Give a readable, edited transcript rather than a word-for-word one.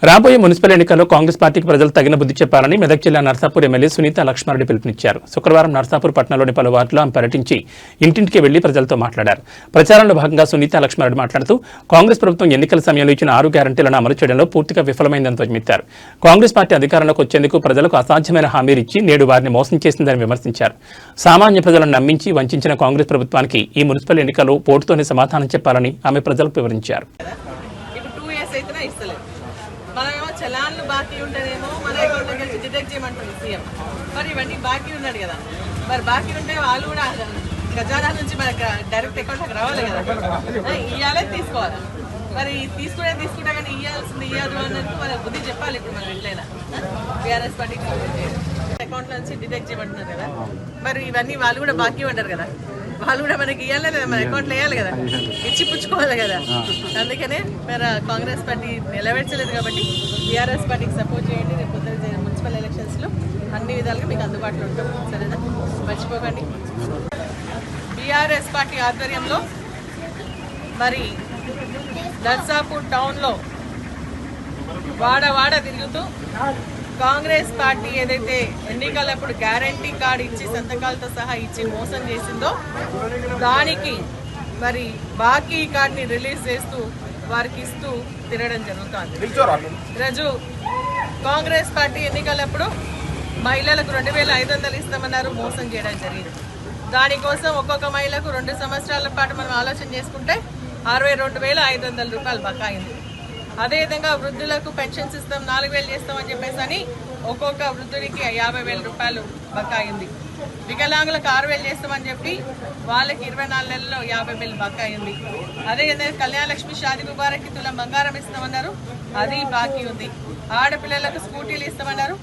రాబోయే మున్సిపల్ ఎన్నికల్లో కాంగ్రెస్ పార్టీకి ప్రజలు తగిన బుద్ధి చెప్పాలని మెదక్ జిల్లా నర్సాపూర్ ఎమ్మెల్యే సునీత లక్ష్మారెడ్డి పిలుపునిచ్చారు. శుక్రవారం నర్సాపూర్ పట్టణంలోని పలు వార్డులో ఆమె పర్యటించి ఇంటింటికి వెళ్లి ప్రజలతో మాట్లాడారు. ప్రచారంలో భాగంగా సునీత లక్ష్మారెడ్డి మాట్లాడుతూ కాంగ్రెస్ ప్రభుత్వం ఎన్నికల సమయంలో ఇచ్చిన 6 గ్యారంటీలను అమలు చేయడంలో పూర్తిగా విఫలమైందని ధ్వజమెత్తారు. కాంగ్రెస్ పార్టీ అధికారంలోకి వచ్చేందుకు ప్రజలకు అసాధ్యమైన హామీలు ఇచ్చి నేడు వారిని మోసం చేసిందని విమర్శించారు. సామాన్య ప్రజలను నమ్మించి వంచిన కాంగ్రెస్ ప్రభుత్వానికి ఈ మున్సిపల్ ఎన్నికల్లో పోటుతోనే సమాధానం చెప్పాలని ఆమె ప్రజలకు వివరించారు. మనమేమో చలాన్లు బాకీ ఉంటేనేమో మన అకౌంట్లోకి వెళ్ళి డిడక్ట్ చేయమంటుంది సీఎం. మరి ఇవన్నీ బాకీ ఉన్నాడు కదా, మరి బాకీ ఉంటే వాళ్ళు కూడా ఖజానా నుంచి మనకు డైరెక్ట్ అకౌంట్లోకి రావాలి కదా, ఇవ్వాలే తీసుకోవాలి. మరి తీసుకుంటా కానీ ఇవ్వాల్సింది ఇవ్వదు అన్నట్టు మన బుద్ధి చెప్పాలి. ఇప్పుడు మనం ఎట్లయినా టీఆర్ఎస్ పార్టీకి అకౌంట్ నుంచి డిడక్ట్ చేయమంటున్నారు కదా, మరి ఇవన్నీ వాళ్ళు కూడా బాకీ ఉంటారు కదా, వాళ్ళు కూడా మనకి ఇవ్వాలి కదా, మన అకౌంట్లో వేయాలి కదా, ఇచ్చి పుచ్చుకోవాలి కదా. అందుకనే మరి కాంగ్రెస్ పార్టీ నిలబెట్టలేదు కాబట్టి టీఆర్ఎస్ పార్టీకి సపోర్ట్ చేయండి. రేపు పొద్దున మున్సిపల్ ఎలక్షన్స్లో అన్ని విధాలుగా మీకు అందుబాటులో ఉంటాం, సరేనా? మర్చిపోకండి. టీఆర్ఎస్ పార్టీ ఆధ్వర్యంలో మరి నర్సాపూర్ టౌన్లో వాడ తిరుగుతూ కాంగ్రెస్ పార్టీ ఏదైతే ఎన్నికలప్పుడు గ్యారంటీ కార్డు ఇచ్చి సంతకాలతో సహా ఇచ్చి మోసం చేసిందో దానికి మరి బాకీ కార్డుని రిలీజ్ చేస్తూ వారికి ఇస్తూ తిరగడం జరుగుతుంది. ఈరోజు కాంగ్రెస్ పార్టీ ఎన్నికలప్పుడు మహిళలకు 2500 ఇస్తామన్నారు, మోసం చేయడం జరిగింది. దానికోసం ఒక్కొక్క మహిళకు 2 సంవత్సరాల పాటు మనం ఆలోచన చేసుకుంటే 62,500 రూపాయలు బకాయింది. అదేవిధంగా వృద్ధులకు పెన్షన్స్ ఇస్తాం, 4,000 చేస్తామని చెప్పేసి అని ఒక్కొక్క వృద్ధుడికి 50,000 రూపాయలు బకాయింది. వికలాంగులకు 6,000 చేస్తామని చెప్పి వాళ్ళకి 24 నెలల్లో 50,000 బకాయింది. అదేవిధంగా కళ్యాణ లక్ష్మి షాదీ ముబారక్ తులం బంగారం ఇస్తామన్నారు, అది బాకీ ఉంది. ఆడపిల్లలకు స్కూటీలు ఇస్తామన్నారు,